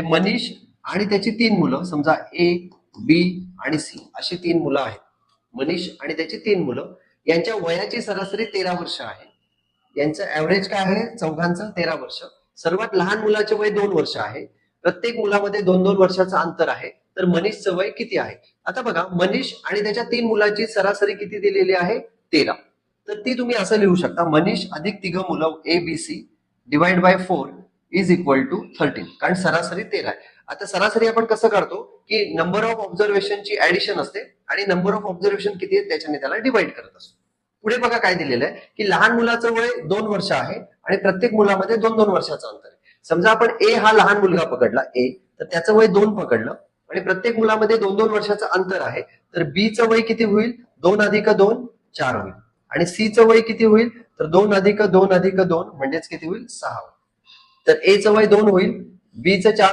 मनीष आणि त्याची 3 मुलं, समजा ए, बी आणि सी अशी 3 मुलं आहेत. मनीष आणि त्याची 3 मुलं, यांच्या वयाची सरासरी 13 वर्ष आहे. यांचं ऍव्हरेज काय आहे चौघांचं 13 वर्ष. सर्वात लहान मुलाचे वय 2 वर्ष आहे. प्रत्येक मुलामध्ये 2-2 वर्षाचं अंतर आहे. तर मनीषचं वय किती आहे? आता बघा, मनीष आणि त्याच्या 3 मुलाची सरासरी किती दिलेली आहे? 13. तर ती तुम्ही असं लिहू शकता, मनीष अधिक 3 मुलं A B C divide by 4 is equal to 13. कारण सरासरी 13 आहे. आता सरासरी आपण कसं काढतो की नंबर ऑफ ऑब्झर्वेशनची ऍडिशन असते आणि नंबर ऑफ ऑब्झर्वेशन किती आहे त्याच्याने त्याला डिवाइड करत असतो. पुढे बघा काय दिलेलं आहे की लहान मुलाचं वय 2 वर्ष आहे आणि प्रत्येक मुलामध्ये 2-2 वर्षाचं अंतर आहे. समजा आपण ए हा लहान मुलगा पकडला ए, तर त्याचं वय 2 पकडलं आणि प्रत्येक मुलामध्ये 2-2 वर्षाचं अंतर आहे. तर बी चं वय किती होईल? 2 अधिक 2 4 होईल. आणि सी चं वय किती होईल? तर 2 अधिक 2 अधिक 2 म्हणजेच किती होईल? 6 होईल. तर ए चं वय 2 होईल, बी चं 4 होईल.